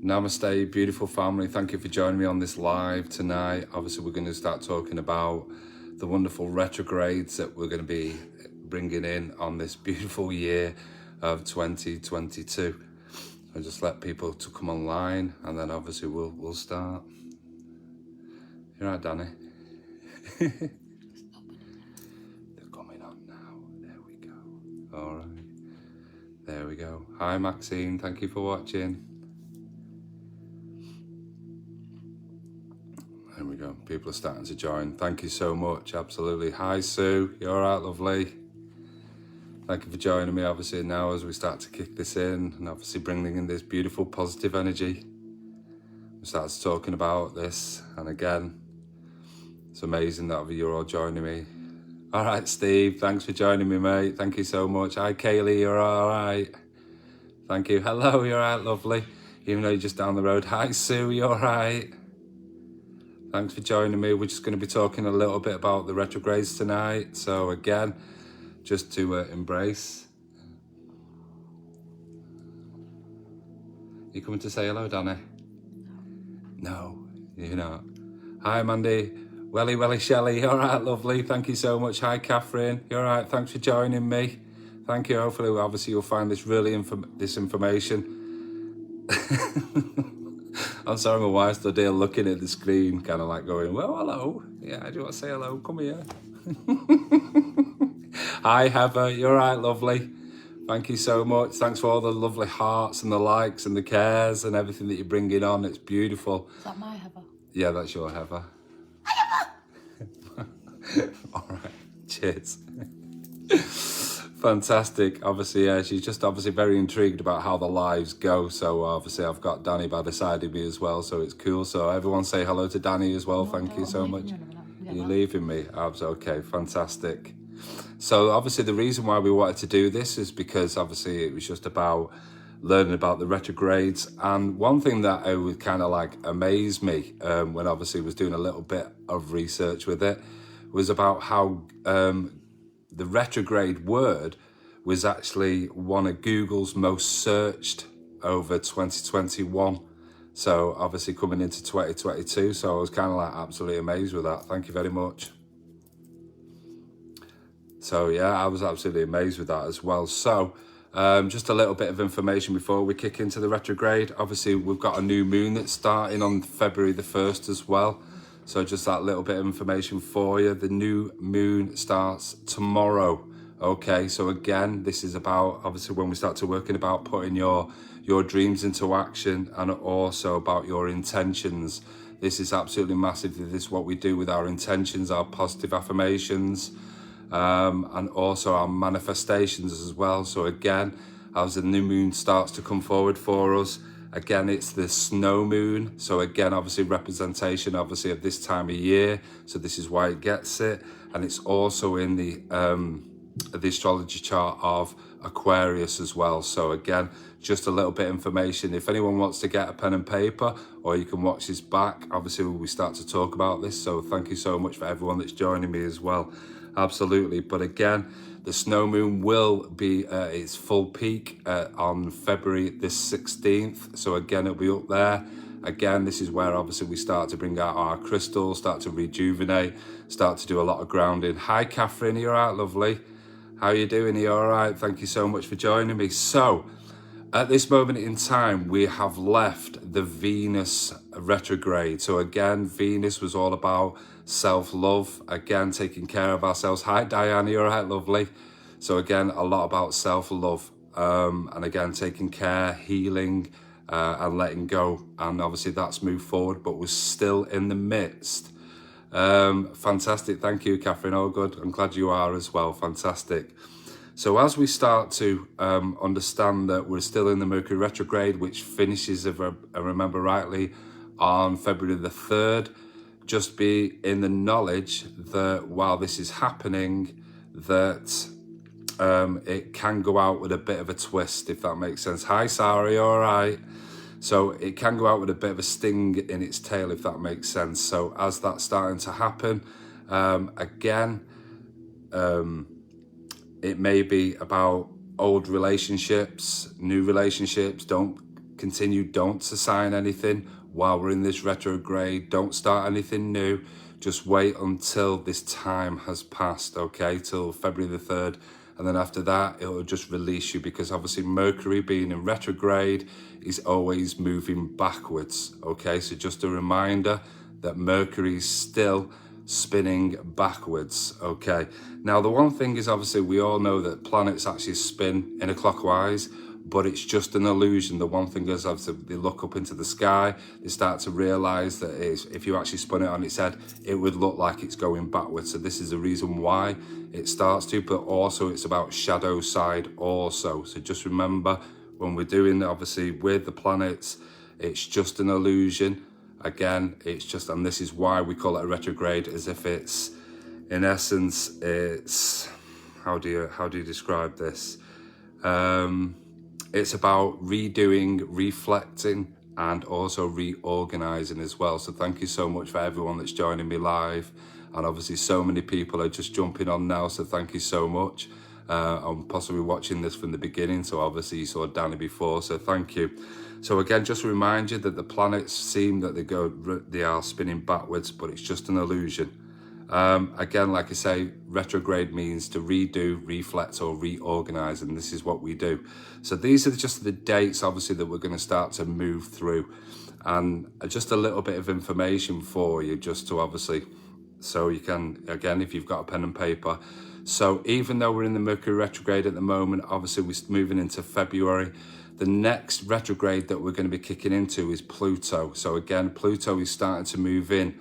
Namaste, beautiful family. Thank you for joining me on this live tonight. Obviously, we're going to start talking about the wonderful retrogrades that we're going to be bringing in on this beautiful year of 2022. So just let people to come online, and then obviously we'll start. You're right, Danny. They're coming on now. There we go. All right. There we go. Hi, Maxine. Thank you for watching. There we go. People are starting to join. Thank you so much. Absolutely. Hi, Sue. You all right, lovely? Thank you for joining me, obviously, now as we start to kick this in and obviously bringing in this beautiful positive energy. We start talking about this, and again, it's amazing that you're all joining me. All right, Steve. Thanks for joining me, mate. Thank you so much. Hi, Kaylee. You're all right? Thank you. Hello. You're all right, lovely? Even though you're just down the road. Hi, Sue. You all right? Thanks for joining me. We're just going to be talking a little bit about the retrogrades tonight. So again, just to embrace. You coming to say hello, Danny? No, you're not. Hi, Mandy. Welly Shelley. All right, lovely. Thank you so much. Hi, Catherine. You're all right. Thanks for joining me. Thank you. Hopefully, obviously, you'll find this really this information. I'm sorry, my wife stood here looking at the screen, kind of like going, well, hello. Yeah, I do want to say hello. Come here. Hi, Heather. You're right, lovely. Thank you so much. Thanks for all the lovely hearts and the likes and the cares and everything that you're bringing on. It's beautiful. Is that my Heather? Yeah, that's your Heather. Hi, Heather. All right. Cheers. Fantastic. Obviously, yeah, she's just obviously very intrigued about how the lives go. So obviously I've got Danny by the side of me as well, so it's cool. So everyone say hello to Danny as well. Thank you so much. You're leaving me. Okay, fantastic. So obviously the reason why we wanted to do this is because obviously it was just about learning about the retrogrades. And one thing that it would kind of like amaze me when obviously was doing a little bit of research with it was about how the retrograde word was actually one of Google's most searched over 2021. So obviously coming into 2022. So I was kind of like absolutely amazed with that. Thank you very much. So yeah, I was absolutely amazed with that as well. So just a little bit of information before we kick into the retrograde. Obviously we've got a new moon that's starting on February the 1st as well. So just that little bit of information for you. The new moon starts tomorrow. Okay, so again, this is about obviously when we start to working about putting your dreams into action, and also about your intentions. This is absolutely massive. This is what we do with our intentions, our positive affirmations, and also our manifestations as well. So again, as the new moon starts to come forward for us, again, it's the snow moon. So again, obviously representation obviously of this time of year. So this is why it gets it. And it's also in the astrology chart of Aquarius as well. So again, just a little bit of information. If anyone wants to get a pen and paper, or you can watch this back, obviously when we start to talk about this. So thank you so much for everyone that's joining me as well. Absolutely. But again, the snow moon will be its full peak on February the 16th. So again, it'll be up there. Again, this is where obviously we start to bring out our crystals, start to rejuvenate, start to do a lot of grounding. Hi, Catherine. You're right, lovely. How are you doing? Are you all right? Thank you so much for joining me. So at this moment in time, we have left the Venus retrograde. So again, Venus was all about self-love, again, taking care of ourselves. Hi, Diana, you're all right, lovely. So again, a lot about self-love, and again, taking care, healing, and letting go. And obviously that's moved forward, but we're still in the midst. Fantastic. Thank you, Catherine. Oh, good. I'm glad you are as well. Fantastic. So as we start to understand that we're still in the Mercury retrograde, which finishes, if I remember rightly, on February the 3rd, just be in the knowledge that while this is happening, that it can go out with a bit of a twist, if that makes sense. Hi, Sarah, you all right? So it can go out with a bit of a sting in its tail, if that makes sense. So as that's starting to happen, again, it may be about old relationships, new relationships. Don't continue. Don't assign anything while we're in this retrograde. Don't start anything new. Just wait until this time has passed, okay, till February the 3rd. And then after that, it'll just release you, because obviously Mercury being in retrograde is always moving backwards, okay? So just a reminder that Mercury is still spinning backwards, okay? Now, the one thing is, obviously, we all know that planets actually spin in a clockwise, but it's just an illusion. The one thing is, obviously, they look up into the sky, they start to realize that if you actually spun it on its head, it would look like it's going backwards. So this is the reason why it starts to, but also it's about shadow side also. So just remember, when we're doing, obviously, with the planets, it's just an illusion. Again, it's just, and this is why we call it a retrograde, as if it's, in essence, it's, how do you describe this? It's about redoing, reflecting, and also reorganizing as well. So thank you so much for everyone that's joining me live. And obviously so many people are just jumping on now, so thank you so much. I'm possibly watching this from the beginning, so obviously you saw Danny before, so thank you. So again, just to remind you that the planets seem that they are spinning backwards, but it's just an illusion. Again, like I say, retrograde means to redo, reflect, or reorganize, and this is what we do. So these are just the dates, obviously, that we're going to start to move through, and just a little bit of information for you, just to obviously, so you can, again, if you've got a pen and paper. So even though we're in the Mercury retrograde at the moment, obviously we're moving into February. The next retrograde that we're going to be kicking into is Pluto. So again, Pluto is starting to move in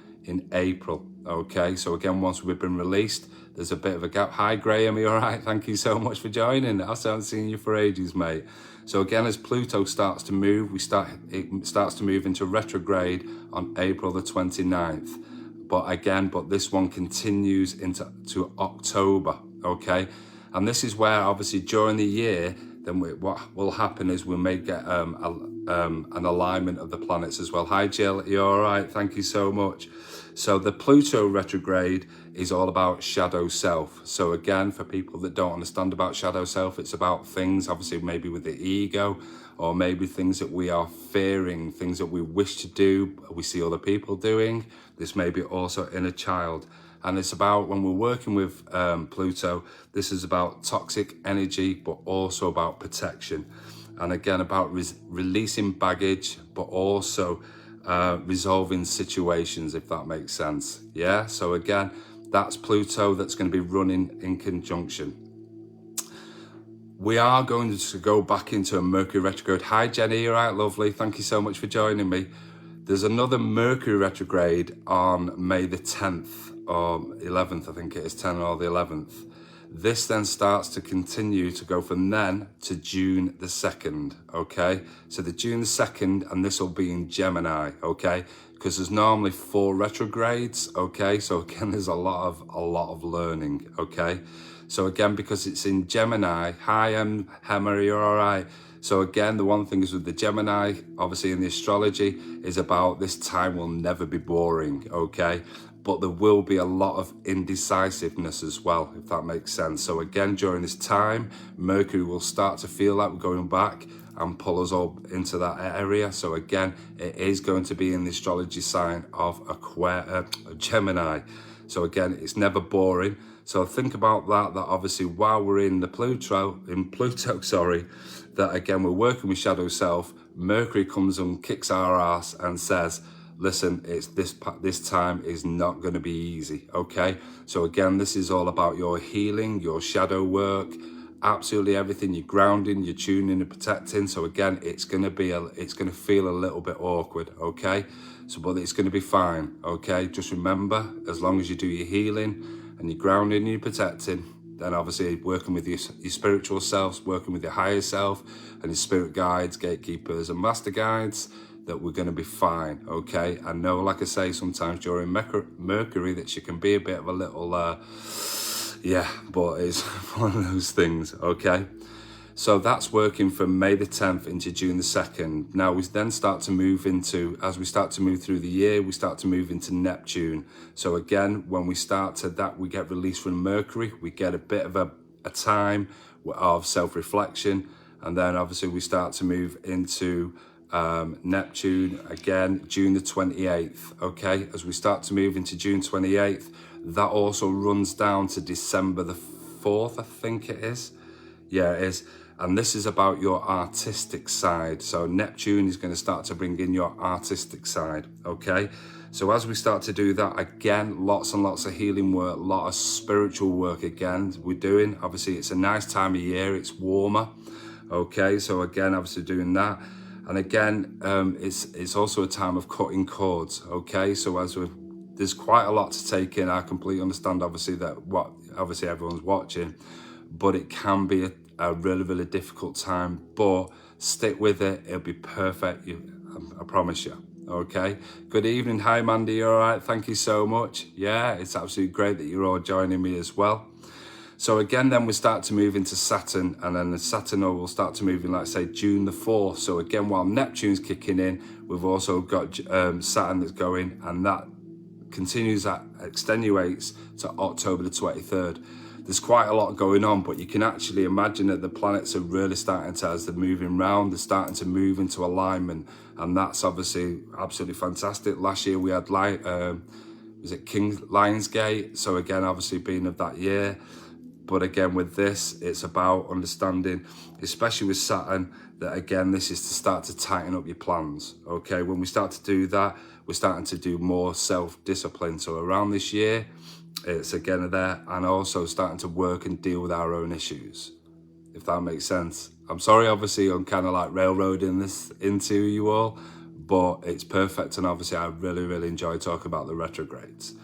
April. Okay, so again, once we've been released, there's a bit of a gap. Hi, Graham, are you all right? Thank you so much for joining. I haven't seen you for ages, mate. So again, as Pluto starts to move, it starts to move into retrograde on April the 29th. But this one continues to October, okay? And this is where, obviously, during the year, then what will happen is we may get an alignment of the planets as well. Hi, Jill, are you all right? Thank you so much. So the Pluto retrograde is all about shadow self. So again, for people that don't understand about shadow self, it's about things, obviously, maybe with the ego, or maybe things that we are fearing, things that we wish to do, we see other people doing. This may be also inner child. And it's about, when we're working with Pluto, this is about toxic energy, but also about protection. And again, about releasing baggage, but also resolving situations, if that makes sense. Yeah, so again, that's Pluto that's going to be running in conjunction. We are going to go back into a Mercury retrograde. Hi, Jenny, you're right, lovely. Thank you so much for joining me. There's another Mercury retrograde on May the 10th or 11th, I think it is 10 or the 11th. This then starts to continue to go from then to June the 2nd, okay? So the June the 2nd, and this will be in Gemini, okay? Because there's normally 4 retrogrades, okay? So again, there's a lot of learning, okay? So again, because it's in Gemini, hi, Hammer, you're all right. So again, the one thing is with the Gemini, obviously in the astrology, is about this time will never be boring, okay? But there will be a lot of indecisiveness as well, if that makes sense. So again, during this time, Mercury will start to feel like we're going back and pull us all into that area. So again, it is going to be in the astrology sign of Gemini. So again, it's never boring. So think about that obviously while we're in Pluto, that again, we're working with shadow self. Mercury comes and kicks our ass and says, listen, it's this time is not going to be easy, okay? So again, this is all about your healing, your shadow work, absolutely everything. You're grounding, you're tuning and protecting. So again, it's going to feel a little bit awkward, okay? So, but it's going to be fine, okay? Just remember, as long as you do your healing and you're grounding and you're protecting, then obviously working with your spiritual selves, working with your higher self and your spirit guides, gatekeepers and master guides, that we're going to be fine, okay? I know, like I say, sometimes during Mercury that she can be a bit of a little, but it's one of those things, okay? So that's working from May the 10th into June the 2nd. Now we then start to move into, as we start to move through the year, we start to move into Neptune. So again, when we start to that, we get released from Mercury, we get a bit of a time of self-reflection, and then obviously we start to move into Neptune, again, June the 28th, okay? As we start to move into June 28th, that also runs down to December the 4th, I think it is. Yeah, it is. And this is about your artistic side. So Neptune is going to start to bring in your artistic side, okay? So as we start to do that, again, lots and lots of healing work, a lot of spiritual work again we're doing. Obviously, it's a nice time of year, it's warmer, okay? So again, obviously doing that. And again, it's also a time of cutting cords, okay? So there's quite a lot to take in. I completely understand, obviously, obviously everyone's watching, but it can be a really, really difficult time, but stick with it. It'll be perfect. I promise you. Okay. Good evening. Hi, Mandy. You all right? Thank you so much. Yeah, it's absolutely great that you're all joining me as well. So again, then we start to move into Saturn, and then the Saturn will start to move in, like say, June the 4th. So again, while Neptune's kicking in, we've also got Saturn that's going, and that continues, that extenuates to October the 23rd. There's quite a lot going on, but you can actually imagine that the planets are really starting to, as they're moving around, they're starting to move into alignment, and that's obviously absolutely fantastic. Last year we had was it King Lionsgate? So again, obviously being of that year. But again, with this, it's about understanding, especially with Saturn, that again, this is to start to tighten up your plans, okay? When we start to do that, we're starting to do more self-discipline. So around this year, it's again there, and also starting to work and deal with our own issues, if that makes sense. I'm sorry, obviously, I'm kind of like railroading this into you all, but it's perfect. And obviously, I really, really enjoy talking about the retrogrades.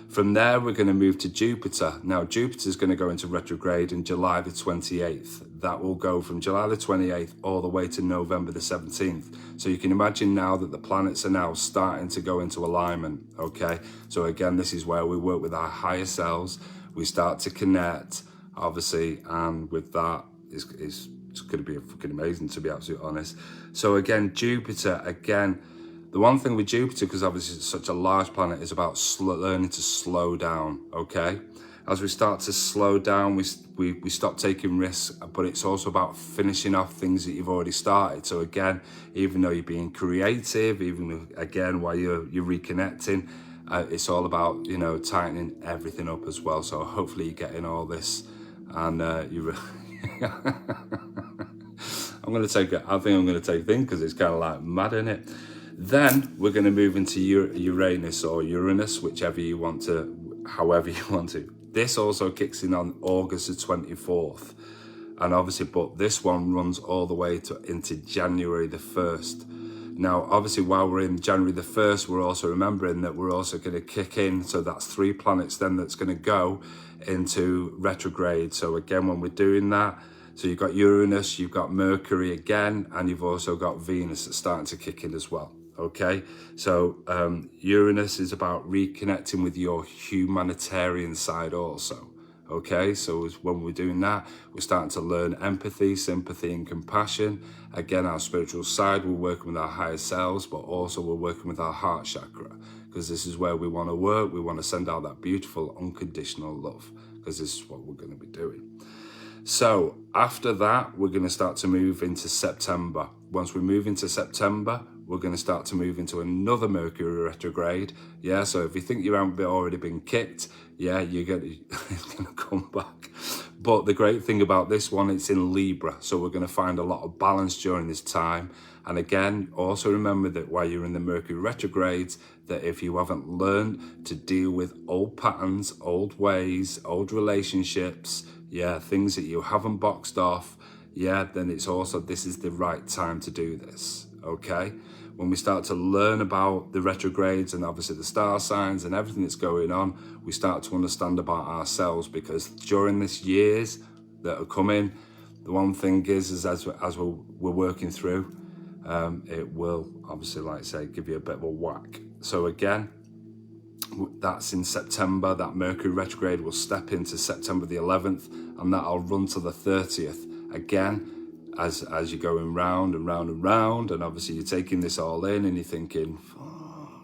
From there, we're going to move to Jupiter. Now, Jupiter's going to go into retrograde in July the 28th. That will go from July the 28th all the way to November the 17th. So you can imagine now that the planets are now starting to go into alignment, okay? So again, this is where we work with our higher selves. We start to connect, obviously, and with that, it's going to be fucking amazing, to be absolutely honest. So again, Jupiter, again, the one thing with Jupiter, because obviously it's such a large planet, is about learning to slow down, okay? As we start to slow down, we stop taking risks, but it's also about finishing off things that you've already started. So again, even though you're being creative, even again, while you're reconnecting, it's all about, you know, tightening everything up as well. So hopefully you're getting all this, and you I'm going to take it. I think I'm going to take things because it's kind of like mad, isn't it? Then we're going to move into Uranus or Uranus, whichever you want to, however you want to. This also kicks in on August the 24th. And obviously, but this one runs all the way into January the 1st. Now, obviously, while we're in January the 1st, we're also remembering that we're also going to kick in. So that's 3 planets then that's going to go into retrograde. So again, when we're doing that, so you've got Uranus, you've got Mercury again, and you've also got Venus that's starting to kick in as well. Okay, so Uranus is about reconnecting with your humanitarian side also. Okay, so when we're doing that, we're starting to learn empathy, sympathy, and compassion. Again, our spiritual side, we're working with our higher selves, but also we're working with our heart chakra, because this is where we want to work. We want to send out that beautiful, unconditional love, because this is what we're going to be doing. So after that, we're going to start to move into September. Once we move into September, we're going to start to move into another Mercury retrograde. Yeah, so if you think you haven't already been kicked, yeah, it's going to come back. But the great thing about this one, it's in Libra. So we're going to find a lot of balance during this time. And again, also remember that while you're in the Mercury retrogrades, that if you haven't learned to deal with old patterns, old ways, old relationships, yeah, things that you haven't boxed off, yeah, then it's also, this is the right time to do this, okay? When we start to learn about the retrogrades and obviously the star signs and everything that's going on, we start to understand about ourselves, because during these years that are coming, the one thing is as we're working through, it will obviously, like I say, give you a bit of a whack. So again, that's in September. That Mercury retrograde will step into September the 11th, and that'll run to the 30th. Again, as you're going round and round and round, and obviously you're taking this all in and you're thinking, fuck,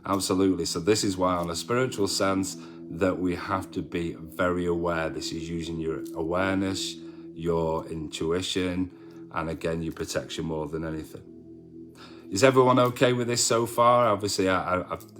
absolutely. So this is why, on a spiritual sense, that we have to be very aware. This is using your awareness, your intuition, and again, your protection more than anything. is everyone okay with this so far? Obviously,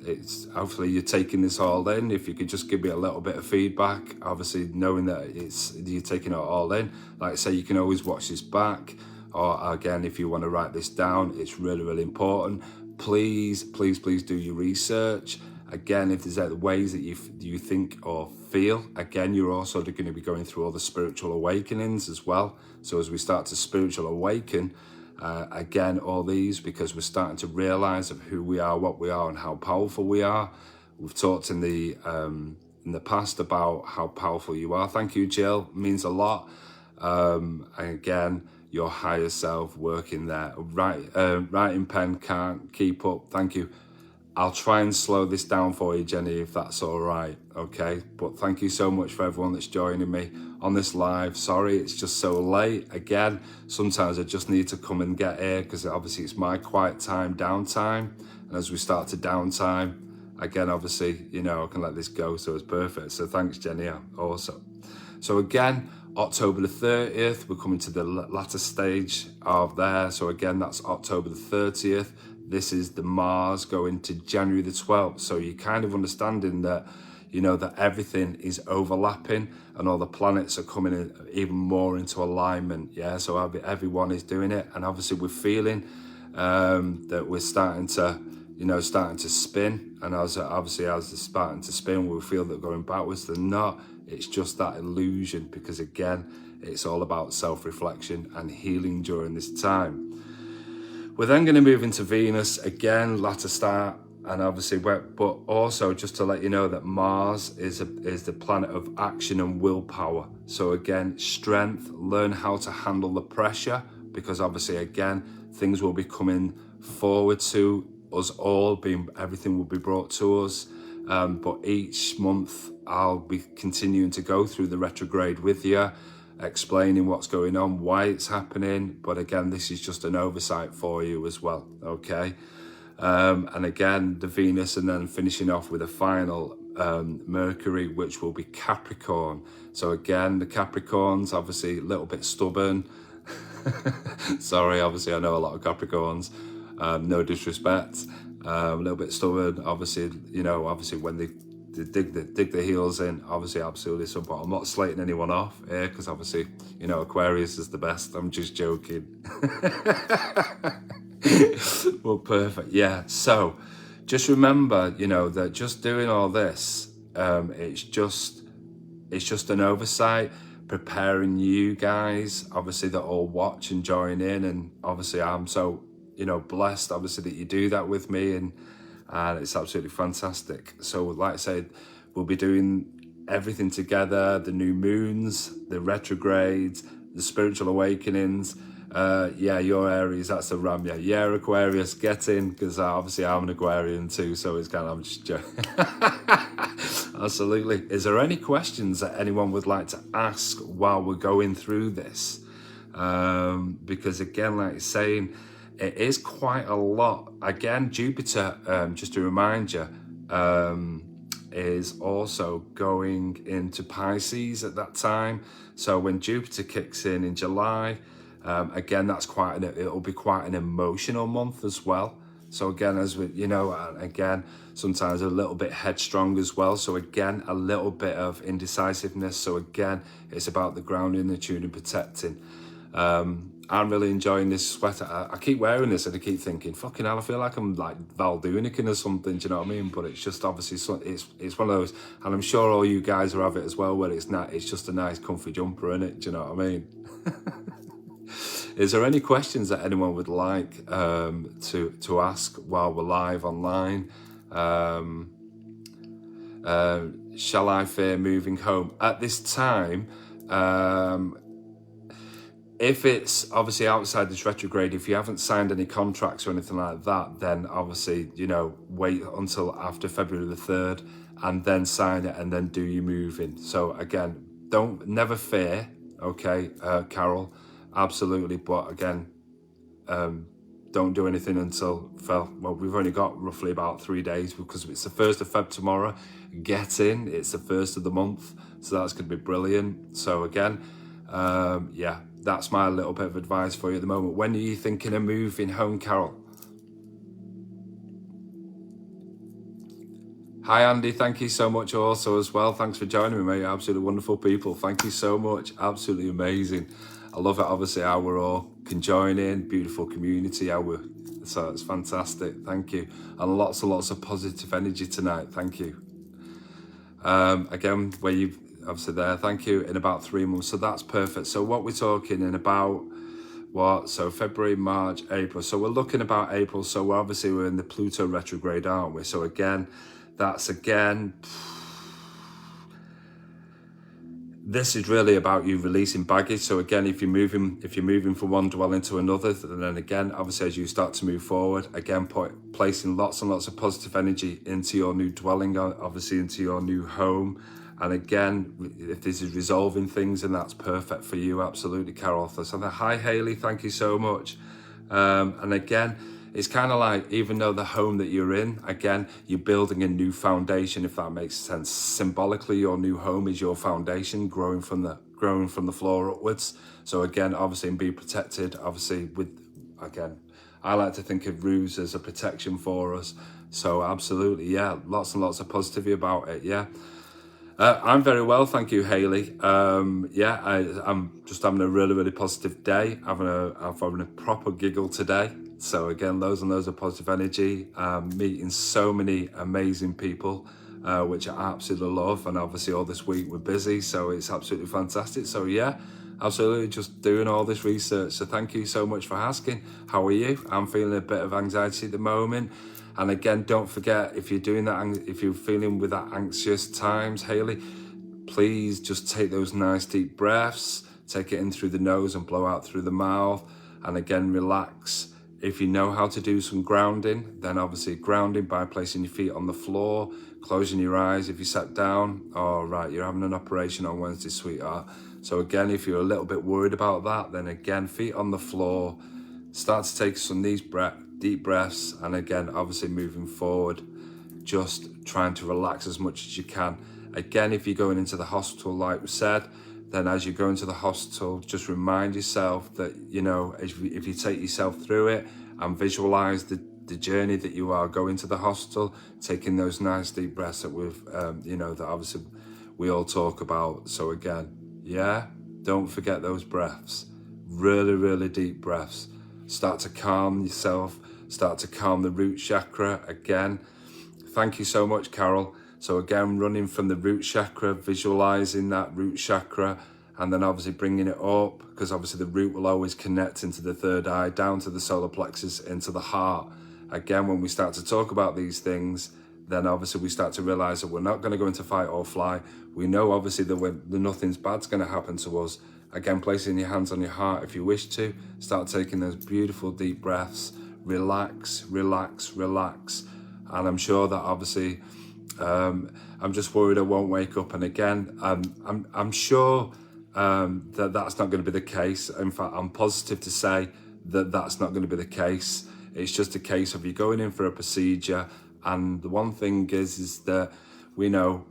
it's hopefully you're taking this all in. If you could just give me a little bit of feedback, obviously knowing that you're taking it all in. Like I say, you can always watch this back, or again, if you want to write this down, it's really, really important. Please, please, please do your research. Again, if there's ways that you think or feel, again, you're also going to be going through all the spiritual awakenings as well. So as we start to spiritual awaken, again, all these, because we're starting to realize of who we are, what we are, and how powerful we are. We've talked in the past about how powerful you are. Thank you, Jill. It means a lot. And again, your higher self working there. Writing pen can't keep up. Thank you. I'll try and slow this down for you, Jenny, if that's all right, okay? But thank you so much for everyone that's joining me on this live. Sorry, it's just so late. Again, sometimes I just need to come and get here because obviously it's my quiet time, downtime. And as we start to downtime, again, obviously, you know, I can let this go, so it's perfect. So thanks, Jenny, also. So again, October the 30th, we're coming to the latter stage of there. So again, that's October the 30th. This is the Mars going to January the 12th. So you're kind of understanding that, you know, that everything is overlapping and all the planets are coming in even more into alignment. Yeah, so everyone is doing it. And obviously we're feeling that we're starting to spin. And as it's starting to spin, we feel that going backwards, they're not. It's just that illusion, because again, it's all about self-reflection and healing during this time. We're then going to move into Venus again, latter start, and obviously, but also just to let you know that Mars is the planet of action and willpower. So again, strength, learn how to handle the pressure, because obviously, again, things will be coming forward to us all, everything will be brought to us. But each month, I'll be continuing to go through the retrograde with you, explaining what's going on, why it's happening. But again, this is just an oversight for you as well, okay? And again, the Venus, and then finishing off with a final Mercury, which will be Capricorn. So again, the Capricorns, obviously a little bit stubborn. Sorry, obviously I know a lot of Capricorns, no disrespect, a little bit stubborn, obviously, you know, obviously when they dig the heels in, obviously absolutely so, but I'm not slating anyone off here, because obviously, you know, Aquarius is the best. I'm just joking. Well, perfect. Yeah, so just remember, you know, that just doing all this, it's just an oversight, preparing you guys, obviously, that all watch and join in. And obviously I'm so, you know, blessed, obviously, that you do that with me, and it's absolutely fantastic. So like I said, we'll be doing everything together, the new moons, the retrogrades, the spiritual awakenings. Yeah, your Aries, that's a ram. Yeah, Aquarius, get in, because obviously I'm an Aquarian too, so it's kind of, I'm just joking. Absolutely. Is there any questions that anyone would like to ask while we're going through this? Because again, like you're saying, it is quite a lot. Again, Jupiter, just to remind you, is also going into Pisces at that time. So when Jupiter kicks in July, again, it'll be quite an emotional month as well. So again, as we, you know, again, sometimes a little bit headstrong as well. So again, a little bit of indecisiveness. So again, it's about the grounding, the tuning, protecting. I'm really enjoying this sweater. I keep wearing this and I keep thinking, fucking hell, I feel like I'm like Val Doonican or something, do you know what I mean? But it's just obviously, it's one of those, and I'm sure all you guys will have it as well, where it's just a nice comfy jumper, innit? Do you know what I mean? Is there any questions that anyone would like to ask while we're live online? Shall I fear moving home? At this time, if it's obviously outside this retrograde, if you haven't signed any contracts or anything like that, then obviously, you know, wait until after February the 3rd and then sign it and then do your moving. So again, never fear, okay, Carol, absolutely. But again, don't do anything until, well, we've only got roughly about 3 days, because it's the 1st of Feb tomorrow. Get in, it's the 1st of the month. So that's going to be brilliant. So again, yeah, that's my little bit of advice for you at the moment. When are you thinking of moving home, Carol? Hi Andy, thank you so much also as well. Thanks for joining me, mate. Absolutely wonderful people. Thank you so much. Absolutely amazing. I love it, obviously, how we're all can join in. Beautiful community. So it's fantastic. Thank you. And lots and lots of positive energy tonight. Thank you. Again, where you've obviously there. Thank you. In about 3 months. So that's perfect. So what we're talking in about what? So February, March, April. So we're looking about April. So we're in the Pluto retrograde, aren't we? So again, this is really about you releasing baggage. So again, if you're moving from one dwelling to another, then again, obviously as you start to move forward, again, placing lots and lots of positive energy into your new dwelling, obviously into your new home. And again, if this is resolving things, and that's perfect for you, absolutely, Carol. So hi, Haley, thank you so much. And again, it's kind of like, even though the home that you're in, again, you're building a new foundation, if that makes sense. Symbolically, your new home is your foundation, growing from the floor upwards. So again, obviously, and be protected, obviously, again, I like to think of roofs as a protection for us. So absolutely, yeah, lots and lots of positivity about it, yeah. I'm very well, thank you, Haley. I'm just having a really, really positive day. I'm having a proper giggle today. So again, loads and loads of positive energy. Meeting so many amazing people, which I absolutely love. And obviously all this week we're busy, so it's absolutely fantastic. So yeah, absolutely just doing all this research. So thank you so much for asking. How are you? I'm feeling a bit of anxiety at the moment. And again, don't forget, if you're doing that, if you're feeling with that anxious times, Haley, please just take those nice deep breaths, take it in through the nose and blow out through the mouth. And again, relax. If you know how to do some grounding, then obviously grounding by placing your feet on the floor, closing your eyes if you sat down. All right, you're having an operation on Wednesday, sweetheart. So again, if you're a little bit worried about that, then again, feet on the floor, start to take some of these deep breaths, and again, obviously moving forward, just trying to relax as much as you can. Again, if you're going into the hospital, like we said, then as you go into the hospital, just remind yourself that, if you take yourself through it and visualize the journey that you are going to the hospital, taking those nice deep breaths that that obviously we all talk about. So again, yeah, don't forget those breaths, really, really deep breaths. Start to calm yourself, start to calm the root chakra again. Thank you so much, Carol. So again, running from the root chakra, visualizing that root chakra, and then obviously bringing it up, because obviously the root will always connect into the third eye, down to the solar plexus, into the heart. Again, when we start to talk about these things, then obviously we start to realize that we're not going to go into fight or fly. We know obviously that nothing's bad's going to happen to us. Again, placing your hands on your heart if you wish to. Start taking those beautiful deep breaths. Relax, relax, relax. And I'm sure that obviously, I'm just worried I won't wake up. And again, I'm sure that that's not going to be the case. In fact, I'm positive to say that that's not going to be the case. It's just a case of you going in for a procedure. And the one thing is that we know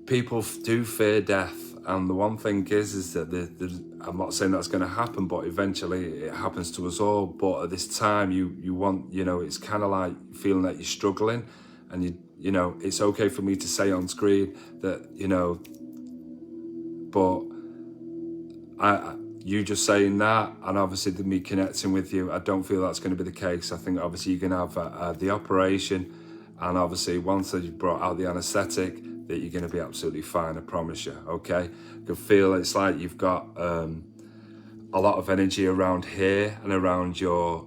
people do fear death. And the one thing is that I'm not saying that's going to happen, but eventually it happens to us all. But at this time, you want, it's kind of like feeling that you're struggling, and it's okay for me to say on screen that, but you just saying that, and obviously me connecting with you, I don't feel that's going to be the case. I think obviously you're going to have the operation, and obviously once you've brought out the anaesthetic, that you're going to be absolutely fine, I promise you, okay? You can feel it's like you've got a lot of energy around here and around your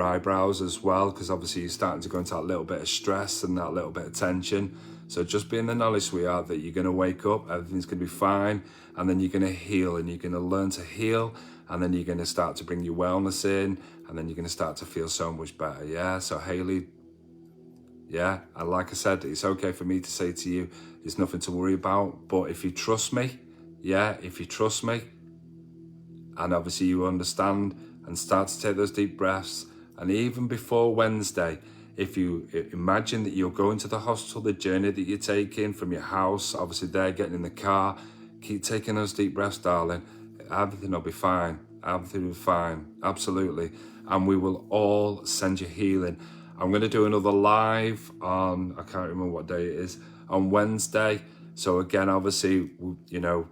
eyebrows as well, because obviously you're starting to go into that little bit of stress and that little bit of tension. So just be in the knowledge, sweetheart, that you're going to wake up, everything's going to be fine, and then you're going to heal, and you're going to learn to heal, and then you're going to start to bring your wellness in, and then you're going to start to feel so much better, yeah? So Haley, yeah, and like I said, it's okay for me to say to you, there's nothing to worry about. But if you trust me, and obviously you understand and start to take those deep breaths, and even before Wednesday, if you imagine that you're going to the hospital, the journey that you're taking from your house, obviously they're getting in the car, keep taking those deep breaths, darling. Everything will be fine. Everything will be fine, absolutely. And we will all send you healing. I'm going to do another live on, I can't remember what day it is, on Wednesday. So again, obviously, you know,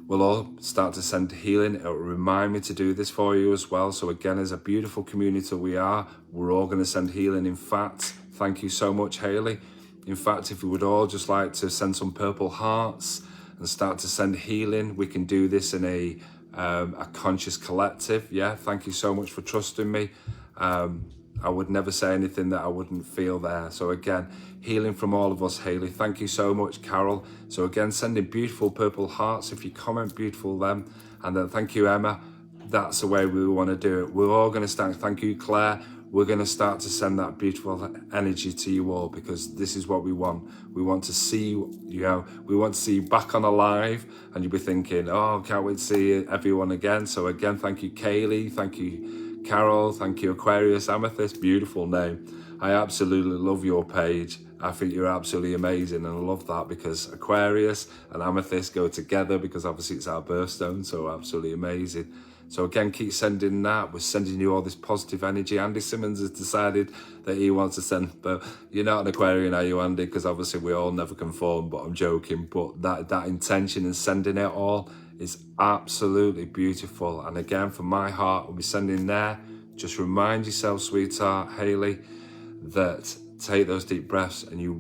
we'll all start to send healing. It'll remind me to do this for you as well. So again, as a beautiful community we are, we're all going to send healing. In fact, thank you so much, Hayley. In fact, if we would all just like to send some purple hearts and start to send healing, we can do this in a conscious collective. Yeah, thank you so much for trusting me. I would never say anything that I wouldn't feel there. So again, healing from all of us, Hayley. Thank you so much, Carol. So again, sending beautiful purple hearts. If you comment, beautiful them. And then thank you, Emma. That's the way we want to do it. We're all going to start. Thank you, Claire. We're going to start to send that beautiful energy to you all, because this is what we want. We want to see you, we want to see you back on alive, and you'll be thinking, oh, can't wait to see everyone again. So again, thank you, Kaylee. Thank you, Carol. Thank you, Aquarius Amethyst. Beautiful name. I absolutely love your page. I think you're absolutely amazing, and I love that because Aquarius and Amethyst go together, because obviously it's our birthstone, so absolutely amazing. So again, keep sending that. We're sending you all this positive energy. Andy Simmons has decided that he wants to send, but you're not an Aquarian, are you, Andy? Because obviously we all never conform, but I'm joking. But that intention and sending it all is absolutely beautiful. And again, from my heart, we'll be sending there. Just remind yourself, sweetheart, Hayley, that take those deep breaths and you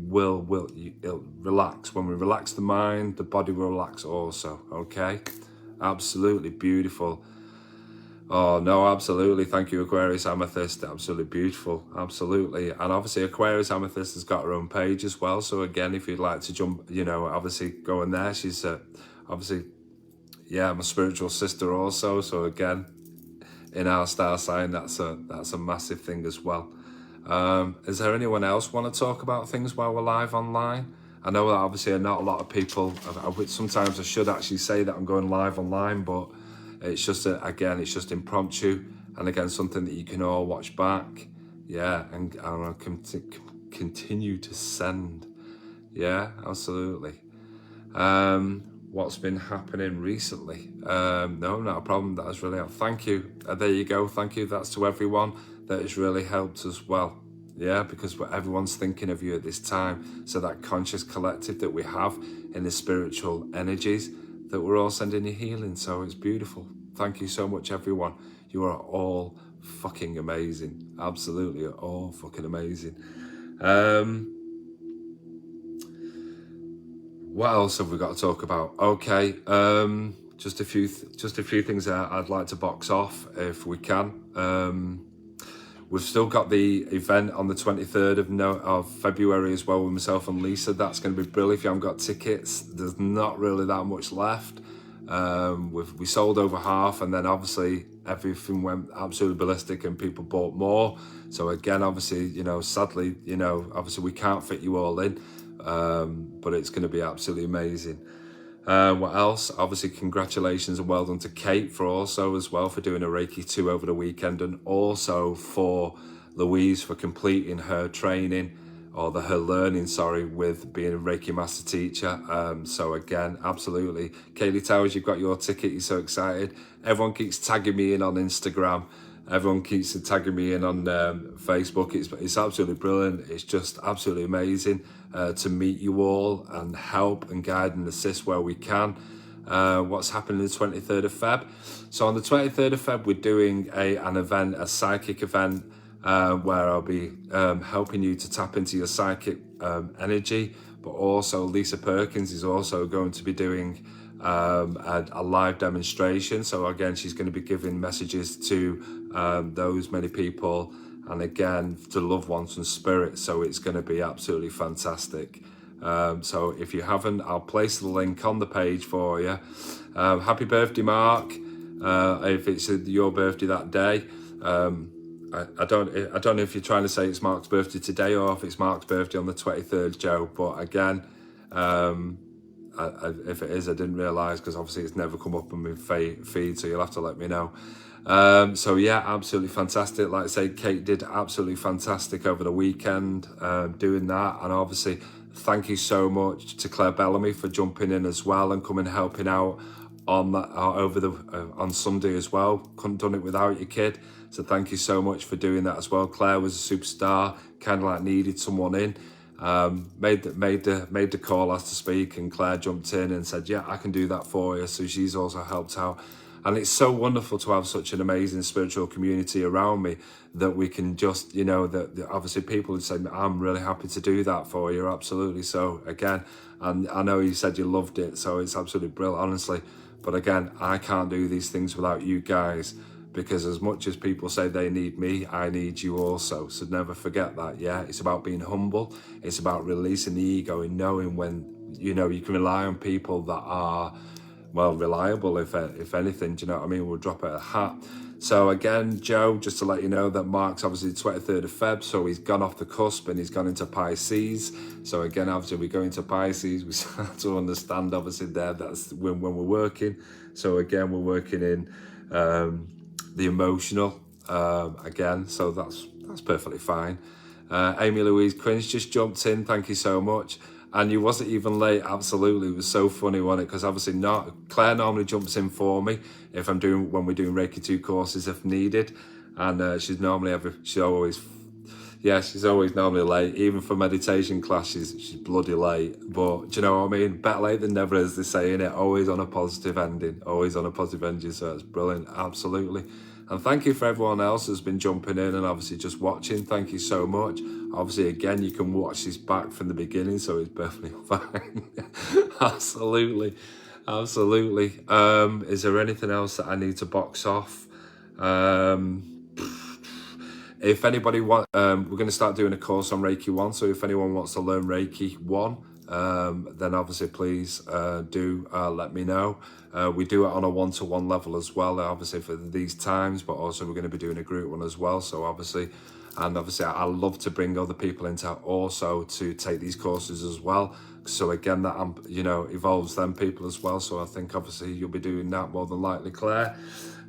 it'll relax. When we relax the mind, the body will relax also, okay? Absolutely beautiful. Oh, no, absolutely. Thank you, Aquarius Amethyst. Absolutely beautiful. Absolutely. And obviously, Aquarius Amethyst has got her own page as well. So again, if you'd like to jump, obviously go in there. She's obviously, my spiritual sister also. So again, in our star sign, that's a massive thing as well. Is there anyone else want to talk about things while we're live online? I know that obviously not a lot of people, sometimes I should actually say that I'm going live online, but it's just, it's just impromptu, and again, something that you can all watch back. Yeah, and I'll continue to send. Yeah, absolutely. What's been happening recently? No, not a problem. That has really helped. Thank you. There you go. Thank you. That's to everyone. That has really helped as well. Yeah, because everyone's thinking of you at this time. So that conscious collective that we have in the spiritual energies, that we're all sending you healing. So it's beautiful. Thank you so much, everyone. You are all fucking amazing. Absolutely, all fucking amazing. What else have we got to talk about? Okay, just a few things that I'd like to box off if we can. We've still got the event on the 23rd of February as well with myself and Lisa. That's going to be brilliant. If you haven't got tickets, there's not really that much left. We sold over half, and then obviously everything went absolutely ballistic and people bought more. So again, obviously, sadly, obviously we can't fit you all in, but it's going to be absolutely amazing. What else? Obviously, congratulations and well done to Kate for doing a Reiki 2 over the weekend, and also for Louise for completing her training, or her learning, with being a Reiki Master teacher. So again, absolutely. Kaylee Towers, you've got your ticket. You're so excited. Everyone keeps tagging me in on Instagram. Everyone keeps tagging me in on Facebook. It's absolutely brilliant. It's just absolutely amazing to meet you all and help and guide and assist where we can. What's happening the 23rd of Feb? So on the 23rd of Feb, we're doing an event, a psychic event, where I'll be helping you to tap into your psychic energy. But also Lisa Perkins is also going to be doing a live demonstration. So again, she's going to be giving messages to those many people, and again to loved ones and spirits. So it's going to be absolutely fantastic. So if you haven't, I'll place the link on the page for you. Happy birthday, Mark, if it's your birthday that day. I don't know if you're trying to say it's Mark's birthday today or if it's Mark's birthday on the 23rd, Joe, but again, if it is, I didn't realise, because obviously it's never come up on my feed, so you'll have to let me know. So yeah, absolutely fantastic. Like I say, Kate did absolutely fantastic over the weekend doing that, and obviously thank you so much to Claire Bellamy for jumping in as well and coming helping out on that over the on Sunday as well. Couldn't done it without your kid. So thank you so much for doing that as well. Claire was a superstar, kind of like needed someone in. Made the call, asked to speak, and Claire jumped in and said, yeah, I can do that for you. So she's also helped out. And it's so wonderful to have such an amazing spiritual community around me that we can just, you know, that obviously people would say, I'm really happy to do that for you. Absolutely. So again, and I know you said you loved it, so it's absolutely brilliant, honestly. But again, I can't do these things without you guys, because as much as people say they need me, I need you also. So never forget that, yeah? It's about being humble. It's about releasing the ego and knowing when, you know, you can rely on people that are, well, reliable, if anything, do you know what I mean? We'll drop it a hat. So again, Joe, just to let you know that Mark's obviously the 23rd of Feb, so he's gone off the cusp and he's gone into Pisces. So again, obviously we go into Pisces, we start to understand obviously that's when we're working. So again, we're working in the emotional again, so that's perfectly fine. Amy Louise Quinn's just jumped in, thank you so much. And you wasn't even late, absolutely. It was so funny, wasn't it? Because obviously Claire normally jumps in for me when we're doing Reiki 2 courses if needed. And she's always normally late. Even for meditation class, she's bloody late. But do you know what I mean? Better late than never, as they say, innit? Always on a positive ending. Always on a positive ending, so it's brilliant, absolutely. And thank you for everyone else who's been jumping in and obviously just watching. Thank you so much. Obviously, again, you can watch this back from the beginning, so it's perfectly fine. Absolutely. Is there anything else that I need to box off? If anybody we're going to start doing a course on Reiki 1, so if anyone wants to learn Reiki 1, then obviously please do let me know. We do it on a one-to-one level as well, obviously for these times, but also we're going to be doing a group one as well. So obviously I love to bring other people into also to take these courses as well. So again, that evolves them people as well. So I think obviously you'll be doing that more than likely, Claire.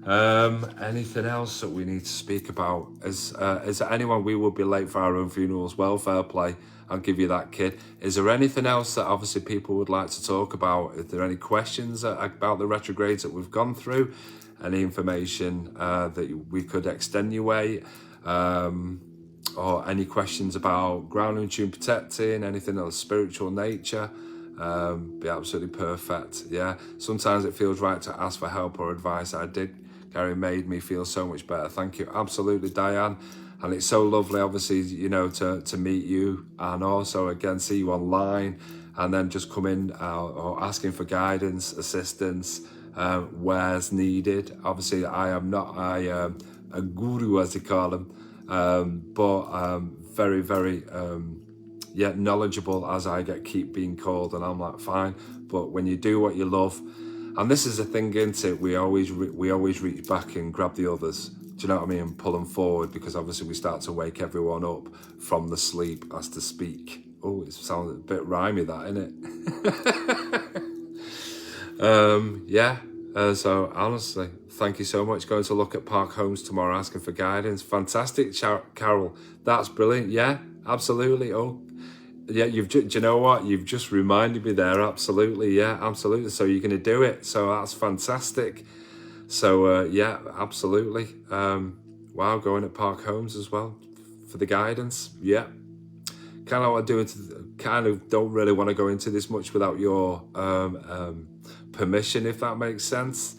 Anything else that we need to speak about? Is there anyone? We will be late for our own funeral as well. Fair play. I'll give you that, kid. Is there anything else that obviously people would like to talk about? Is there any questions about the retrogrades that we've gone through? Any information that we could extenuate? Or any questions about grounding, tune, protecting, anything of a spiritual nature? Be absolutely perfect. Yeah. Sometimes it feels right to ask for help or advice. Gary made me feel so much better. Thank you. Absolutely, Diane. And it's so lovely, obviously, to meet you and also, again, see you online and then just come in or asking for guidance, assistance, where's needed. Obviously, I am not a guru, as they call them, but very, very knowledgeable, as I keep being called. And I'm like, fine. But when you do what you love, and this is the thing, isn't it? We always reach back and grab the others. Do you know what I mean? And pull them forward, because obviously we start to wake everyone up from the sleep, as to speak. Oh, it sounds a bit rhymey, that, innit? So honestly, thank you so much. Going to look at Park Homes tomorrow, asking for guidance. Fantastic, Carol. That's brilliant. Yeah, absolutely. Oh, yeah. Do you know what? You've just reminded me there. Absolutely. Yeah, absolutely. So you're going to do it. So that's fantastic. So yeah, absolutely. Wow, going at Park Homes as well for the guidance. Yeah, kind of what I do. Kind of don't really want to go into this much without your permission, if that makes sense.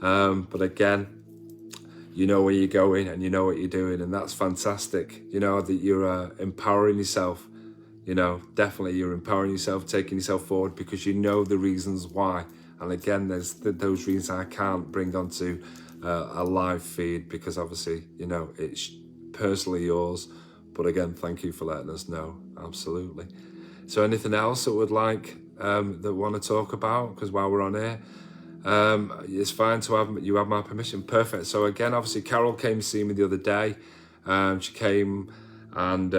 But again, you know where you're going and you know what you're doing, and that's fantastic. You know that you're empowering yourself. Definitely you're empowering yourself, taking yourself forward, because you know the reasons why. And again, there's those reasons I can't bring onto a live feed, because obviously, it's personally yours. But again, thank you for letting us know. Absolutely. So anything else that would like, that want to talk about? Because while we're on here, it's fine to you have my permission. Perfect. So again, obviously, Carol came to see me the other day. She came and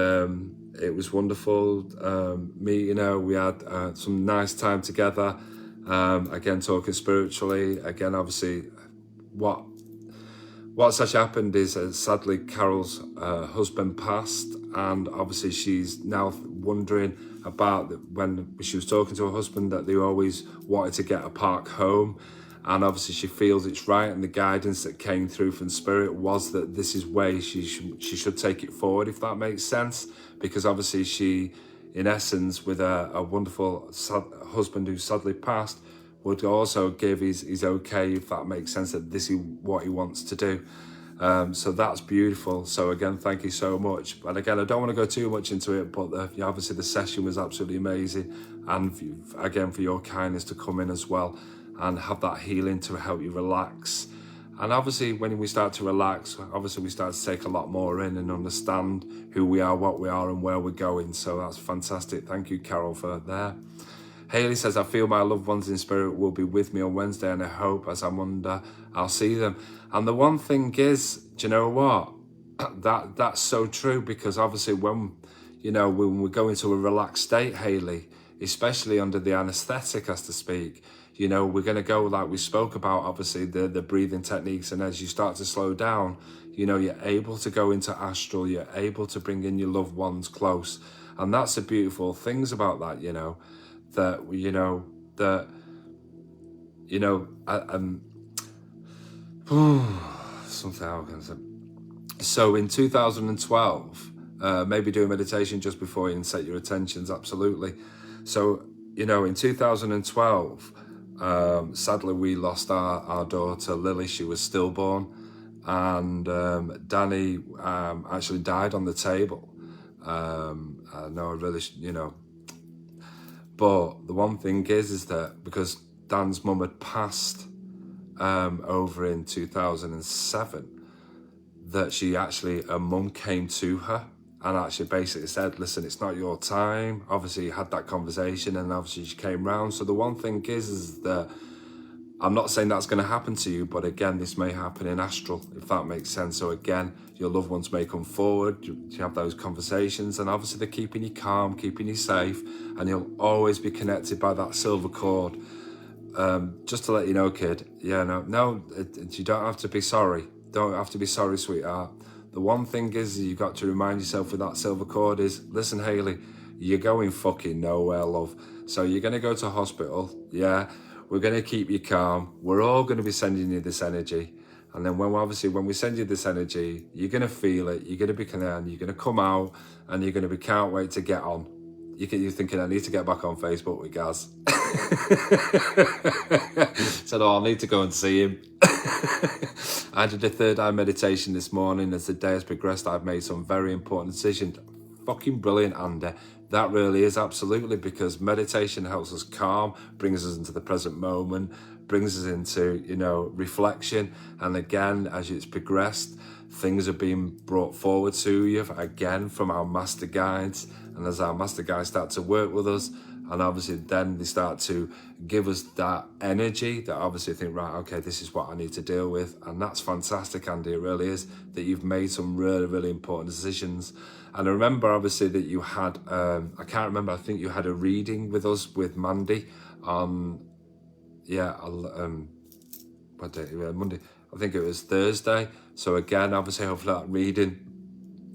it was wonderful. We had some nice time together. Again, talking spiritually. Again, obviously, what's actually happened is sadly Carol's husband passed, and obviously she's now wondering about when she was talking to her husband that they always wanted to get a park home, and obviously she feels it's right, and the guidance that came through from Spirit was that this is way she should take it forward, if that makes sense, because obviously she, in essence, with a wonderful husband who sadly passed, would also give his okay, if that makes sense, that this is what he wants to do. So that's beautiful. So again, thank you so much. And again, I don't want to go too much into it, but obviously the session was absolutely amazing. And again, for your kindness to come in as well and have that healing to help you relax. And obviously when we start to relax, obviously we start to take a lot more in and understand who we are, what we are, and where we're going. So that's fantastic. Thank you, Carol, for that. Haley says, I feel my loved ones in spirit will be with me on Wednesday, and I hope as I'm under, I'll see them. And the one thing is, do you know what? That's so true, because obviously when we go into a relaxed state, Haley, especially under the anesthetic, as to speak, we're going to go, like we spoke about, obviously the breathing techniques, and as you start to slow down, you're able to go into astral, you're able to bring in your loved ones close. And that's the beautiful things about that, something I was going to say. So in 2012, maybe do a meditation just before you and set your intentions, absolutely. So, in 2012, sadly we lost our daughter Lily. She was stillborn, and Danny actually died on the table. I know I really, but the one thing is that because Dan's mum had passed over in 2007, that her mum came to her and actually basically said, listen, it's not your time. Obviously had that conversation, and obviously she came round. So the one thing is that I'm not saying that's going to happen to you, but again, this may happen in astral, if that makes sense. So again, your loved ones may come forward, you have those conversations, and obviously they're keeping you calm, keeping you safe, and you'll always be connected by that silver cord. Just to let you know, kid, you don't have to be sorry. Don't have to be sorry, sweetheart. The one thing is you've got to remind yourself with that silver cord is, listen, Haley, you're going fucking nowhere, love. So you're going to go to hospital, yeah? We're going to keep you calm. We're all going to be sending you this energy. And then when we send you this energy, you're going to feel it. You're going to be connected. You're going to come out, and you're going to be, can't wait to get on. You're thinking, I need to get back on Facebook with Gaz. Said, I need to go and see him. I did a third eye meditation this morning. As the day has progressed, I've made some very important decisions. Fucking brilliant, Andy. That really is, absolutely, because meditation helps us calm, brings us into the present moment, brings us into, reflection. And again, as it's progressed, things are being brought forward to you again from our master guides. And as our master guides start to work with us, and obviously then they start to give us that energy that obviously think, right, okay, this is what I need to deal with. And that's fantastic, Andy. It really is, that you've made some really, really important decisions. And I remember obviously that you had, I can't remember, I think you had a reading with us with Mandy on, what day? Monday. I think it was Thursday. So again, obviously, hopefully that reading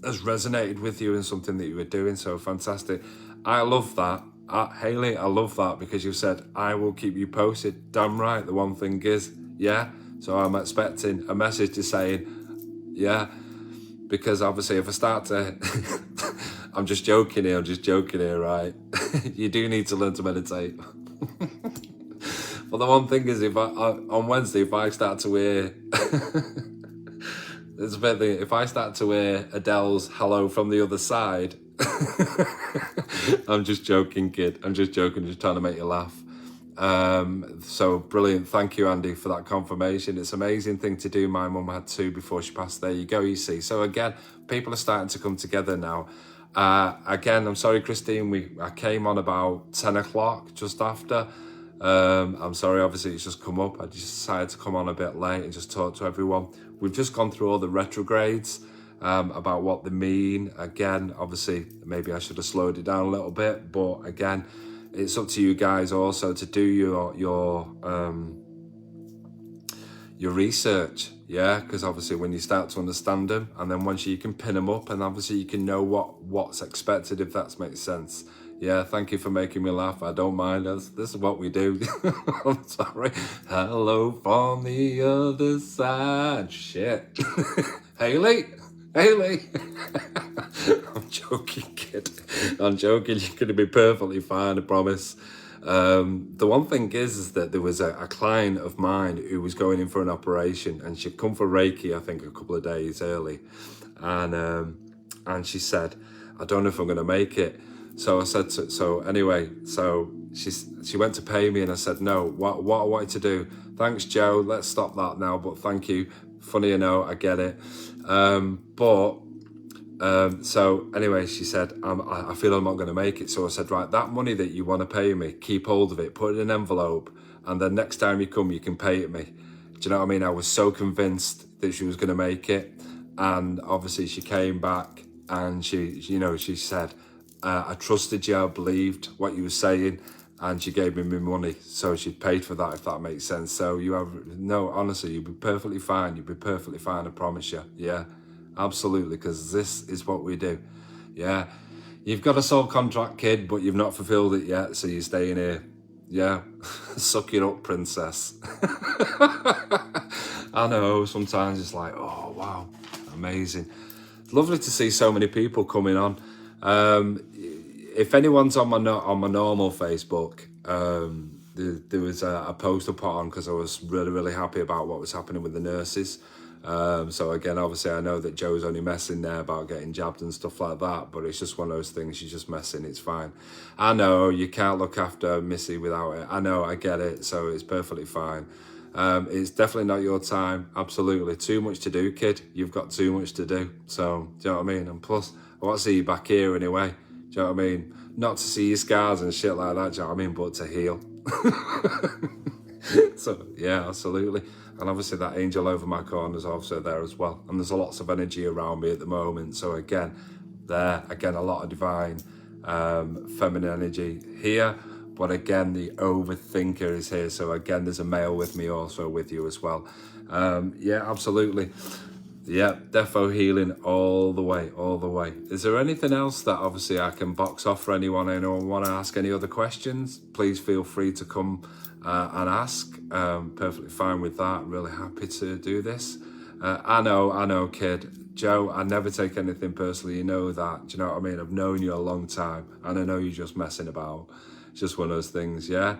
has resonated with you and something that you were doing. So fantastic. I love that. Haley, I love that, because you said, I will keep you posted. Damn right. The one thing is, yeah. So I'm expecting a message to saying, yeah, because obviously if I start to, I'm just joking here, right? You do need to learn to meditate. But the one thing is, on Wednesday, if I start to hear, if I start to hear Adele's Hello from the Other Side, I'm just joking, kid. I'm just joking, just trying to make you laugh. So brilliant. Thank you, Andy, for that confirmation. It's an amazing thing to do. My mum had 2 before she passed. There you go, you see. So again, people are starting to come together now. Again, I'm sorry, Christine, I came on about 10 o'clock, just after. I'm sorry, obviously it's just come up. I just decided to come on a bit late and just talk to everyone. We've just gone through all the retrogrades, about what they mean. Again, obviously, maybe I should have slowed it down a little bit, but again, it's up to you guys also to do your research, yeah, because obviously when you start to understand them, and then once you can pin them up, and obviously you can know what's expected, if that makes sense. Yeah, thank you for making me laugh. I don't mind. This is what we do. I'm sorry. Hello from the other side. Shit. Haley? Haley? I'm joking, kid. I'm joking. You're going to be perfectly fine, I promise. The one thing is that there was a client of mine who was going in for an operation, and she'd come for Reiki, I think, a couple of days early. And she said, I don't know if I'm going to make it. So I said, so she went to pay me, and I said, no, what I wanted to do, thanks, Joe, let's stop that now, but thank you. Funny or no, I get it. So anyway, she said, I feel I'm not going to make it. So I said, right, that money that you want to pay me, keep hold of it, put it in an envelope, and then next time you come, you can pay it me. Do you know what I mean? I was so convinced that she was going to make it. And obviously she came back and she said, I trusted you, I believed what you were saying, and she gave me my money. So she paid for that, if that makes sense. So honestly, you'll be perfectly fine. You'll be perfectly fine, I promise you. Yeah, absolutely, because this is what we do. Yeah, you've got a soul contract, kid, but you've not fulfilled it yet, so you're staying here. Yeah, suck it up, princess. I know, sometimes it's like, oh, wow, amazing. It's lovely to see so many people coming on. If anyone's on my normal Facebook, there was a post I put on because I was really, really happy about what was happening with the nurses. So again, obviously I know that Joe's only messing there about getting jabbed and stuff like that, but it's just one of those things. She's just messing. It's fine. I know you can't look after Missy without it. I know, I get it. So it's perfectly fine. It's definitely not your time. Absolutely. Too much to do, kid. You've got too much to do. So, do you know what I mean? And plus, I want to see you back here anyway. Do you know what I mean? Not to see your scars and shit like that, do you know what I mean? But to heal. So, yeah, absolutely. And obviously that angel over my corner is also there as well. And there's lots of energy around me at the moment. So again, a lot of divine feminine energy here. But again, the overthinker is here. So again, there's a male with me also with you as well. Yeah, absolutely. Yeah, defo healing all the way, all the way. Is there anything else that obviously I can box off for anyone? Anyone want to ask any other questions? Please feel free to come and ask. Perfectly fine with that. Really happy to do this. I know, kid. Joe, I never take anything personally. You know that. Do you know what I mean? I've known you a long time, and I know you're just messing about. It's just one of those things, yeah?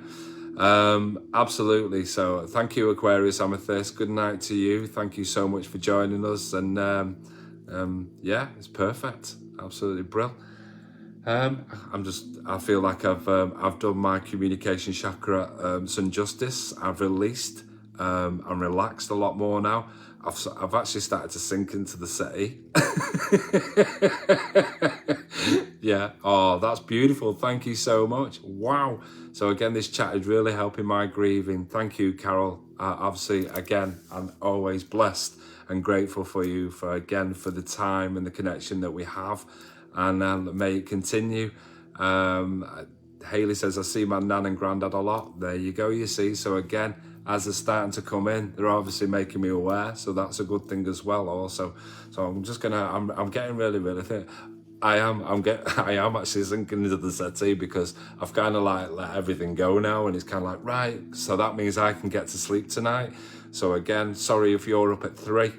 Absolutely. So thank you, Aquarius Amethyst. Good night to you. Thank you so much for joining us. And yeah, it's perfect. Absolutely brilliant. I feel like I've done my communication chakra some justice. I've released and relaxed a lot more now. I've actually started to sink into the settee. Yeah. Oh, that's beautiful. Thank you so much. Wow. So again, this chat is really helping my grieving. Thank you, Carol. Obviously, again, I'm always blessed and grateful for you for the time and the connection that we have. And may it continue. Haley says, I see my nan and granddad a lot. There you go, you see. So again, as they're starting to come in, they're obviously making me aware. So that's a good thing as well also. So I'm just I'm getting really, really thin. I am actually sinking into the settee because I've kind of like let everything go now, and it's kind of like, right, so that means I can get to sleep tonight. So again, sorry if you're up at 3,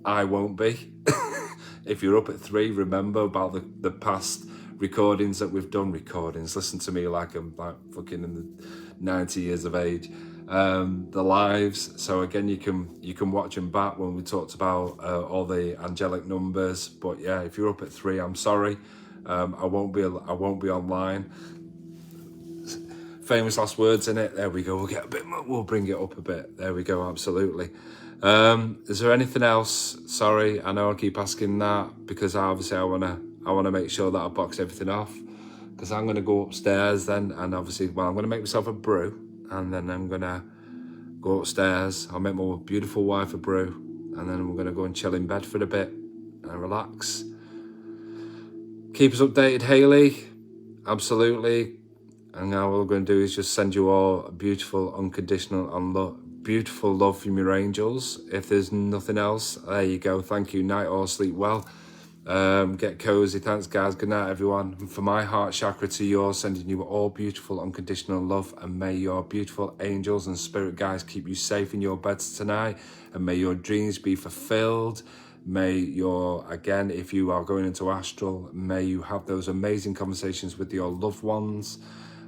I won't be. If you're up at 3, remember about the past recordings that we've done. Listen to me like I'm like fucking in the 90 years of age. The lives. So again, you can watch them back when we talked about all the angelic numbers. But yeah, if you're up at 3, I'm sorry. I won't be online. Famous last words in it. There we go. We'll get a bit more. We'll bring it up a bit. There we go. Absolutely. Is there anything else? Sorry, I know I keep asking that because obviously I wanna make sure that I box everything off, because I'm gonna go upstairs then, and obviously, well, I'm gonna make myself a brew, and then I'm gonna go upstairs. I'll make my beautiful wife a brew, and then we're gonna go and chill in bed for a bit and relax. Keep us updated, Haley. Absolutely. And now what we're going to do is just send you all a beautiful, unconditional, and beautiful love from your angels. If there's nothing else, there you go. Thank you. Night all, sleep well. Get cozy. Thanks, guys. Good night, everyone. And from my heart chakra to yours, sending you all beautiful, unconditional love. And may your beautiful angels and spirit guides keep you safe in your beds tonight. And may your dreams be fulfilled. May again, if you are going into astral, may you have those amazing conversations with your loved ones.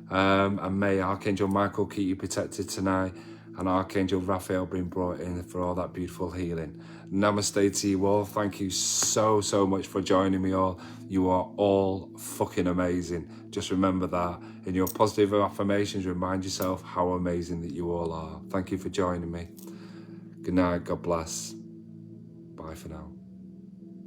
And may Archangel Michael keep you protected tonight, and Archangel Raphael being brought in for all that beautiful healing. Namaste to you all. Thank you so much for joining me all. You are all fucking amazing. Just remember that. In your positive affirmations, remind yourself how amazing that you all are. Thank you for joining me. Good night. God bless. Bye for now.